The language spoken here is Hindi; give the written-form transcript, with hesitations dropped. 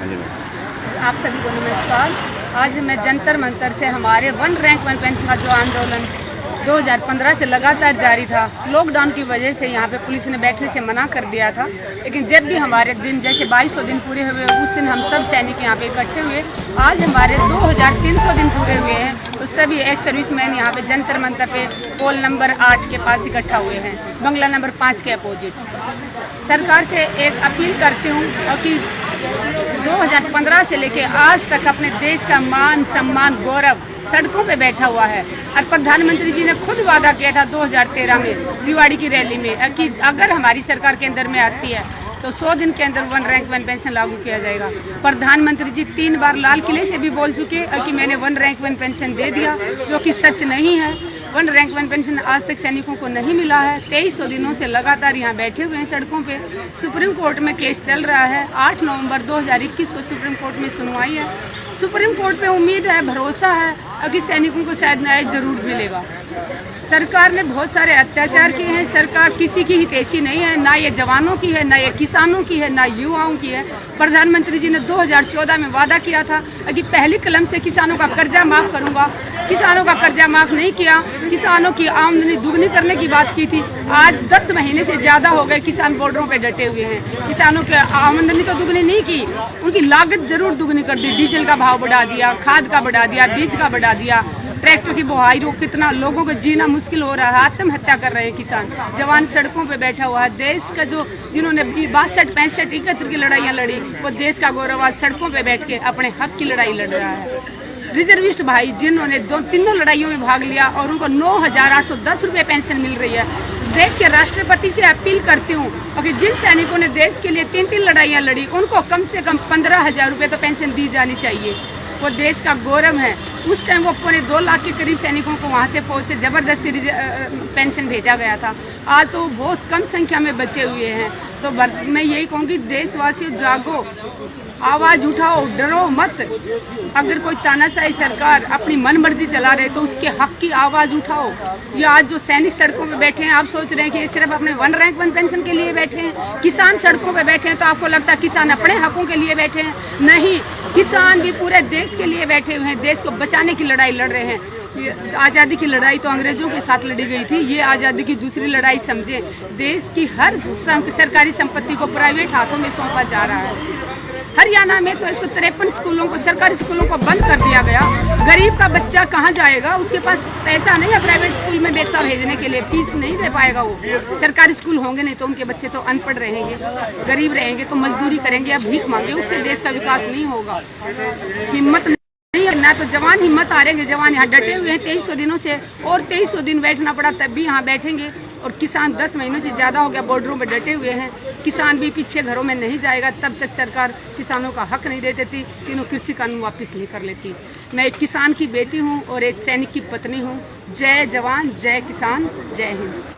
आप सभी को नमस्कार। आज मैं जंतर मंतर से हमारे वन रैंक वन पेंशन का जो आंदोलन 2015 से लगातार जारी था, लॉकडाउन की वजह से यहाँ पे पुलिस ने बैठने से मना कर दिया था। लेकिन जब भी हमारे दिन जैसे 2200 दिन पूरे हुए, उस दिन हम सब सैनिक यहाँ पे इकट्ठे हुए। आज हमारे 2300 दिन पूरे हुए हैं, तो सभी एक सर्विसमैन यहाँ पे जंतर मंतर पे पोल नंबर 8 के पास इकट्ठा हुए हैं, बंगला नंबर 5 के अपोजिट। सरकार से एक अपील करती हूँ कि 2015 से लेके आज तक अपने देश का मान सम्मान गौरव सड़कों पे बैठा हुआ है। और प्रधानमंत्री जी ने खुद वादा किया था 2013 में दिवाली की रैली में कि अगर हमारी सरकार के अंदर में आती है तो 100 दिन के अंदर वन रैंक वन पेंशन लागू किया जाएगा। प्रधानमंत्री जी 3 बार लाल किले से भी बोल चुके कि मैंने वन रैंक वन पेंशन दे दिया, जो कि सच नहीं है। वन रैंक वन पेंशन आज तक सैनिकों को नहीं मिला है। 2300 दिनों से लगातार यहाँ बैठे हुए हैं सड़कों पे। सुप्रीम कोर्ट में केस चल रहा है। 8 नवंबर 2021 को सुप्रीम कोर्ट में सुनवाई है। सुप्रीम कोर्ट पे उम्मीद है, भरोसा है कि सैनिकों को शायद न्याय जरूर मिलेगा। सरकार ने बहुत सारे अत्याचार किए हैं। सरकार किसी की हितैषी नहीं है, ना ये जवानों की है, ना ये किसानों की है, ना युवाओं की है। प्रधानमंत्री जी ने 2014 में वादा किया था कि पहली कलम से किसानों का कर्जा माफ करूंगा। किसानों का कर्जा माफ नहीं किया। किसानों की आमदनी दुगनी करने की बात की थी। आज 10 महीने से ज्यादा हो गए किसान बॉर्डरों पे डटे हुए हैं। किसानों की आमदनी तो दुगनी नहीं की, उनकी लागत जरूर दुगनी कर दी। डीजल का भाव बढ़ा दिया, खाद का बढ़ा दिया, बीज का बढ़ा दिया, ट्रैक्टर की बुआई रोक। कितना लोगों को जीना मुश्किल हो रहा है, आत्महत्या कर रहे हैं किसान। जवान सड़कों पे बैठा हुआ है। देश का जो जिन्होंने 62, 65, 71 की लड़ाइयाँ लड़ी, वो देश का गौरव आज सड़कों पे बैठ के अपने हक की लड़ाई लड़ रहा है। रिजर्विस्ट भाई जिन्होंने तीनों लड़ाइयों में भाग लिया और उनको 9,810 रुपये पेंशन मिल रही है। देश के राष्ट्रपति से अपील करती हूँ कि जिन सैनिकों ने देश के लिए 3 लड़ाइयाँ लड़ी, उनको कम से कम 15,000 रुपये तो पेंशन दी जानी चाहिए। वो देश का गौरव है। उस टाइम वो पौने 2 लाख के करीब सैनिकों को वहाँ से फौज से जबरदस्ती पेंशन भेजा गया था। आज तो बहुत कम संख्या में बचे हुए हैं। तो मैं यही कहूँगी, देशवासियों जागो, आवाज उठाओ, डरो मत। अगर कोई तानाशाही सरकार अपनी मनमर्जी चला रहे तो उसके हक की आवाज उठाओ। ये आज जो सैनिक सड़कों पे बैठे हैं, आप सोच रहे हैं कि सिर्फ अपने वन रैंक वन पेंशन के लिए बैठे हैं। किसान सड़कों पे बैठे हैं तो आपको लगता है किसान अपने हकों के लिए बैठे हैं। नहीं, किसान भी पूरे देश के लिए बैठे हुए हैं। देश को बचाने की लड़ाई लड़ रहे हैं। आज़ादी की लड़ाई तो अंग्रेजों के साथ लड़ी गई थी, ये आज़ादी की दूसरी लड़ाई समझे। देश की हर सरकारी संपत्ति को प्राइवेट हाथों में सौंपा जा रहा है। हरियाणा में तो 153 स्कूलों को, सरकारी स्कूलों को बंद कर दिया गया। गरीब का बच्चा कहाँ जाएगा? उसके पास पैसा नहीं है प्राइवेट स्कूल में बच्चा भेजने के लिए, फीस नहीं दे पाएगा वो। सरकारी स्कूल होंगे नहीं तो उनके बच्चे तो अनपढ़ रहेंगे, गरीब रहेंगे, तो मजदूरी करेंगे या भीख मांगे। उससे देश का विकास नहीं होगा। हिम्मत नहीं है ना, तो जवान हिम्मत हारेंगे। जवान यहाँ डटे हुए हैं 2300 दिनों से, और 2300 दिन बैठना पड़ा तब भी यहाँ बैठेंगे। और किसान 10 महीनों से ज़्यादा हो गया बॉर्डरों में डटे हुए हैं। किसान भी पीछे घरों में नहीं जाएगा तब तक सरकार किसानों का हक नहीं दे देती, तीनों कृषि कानून वापस नहीं कर लेती। मैं एक किसान की बेटी हूँ और एक सैनिक की पत्नी हूँ। जय जवान, जय किसान, जय हिंद।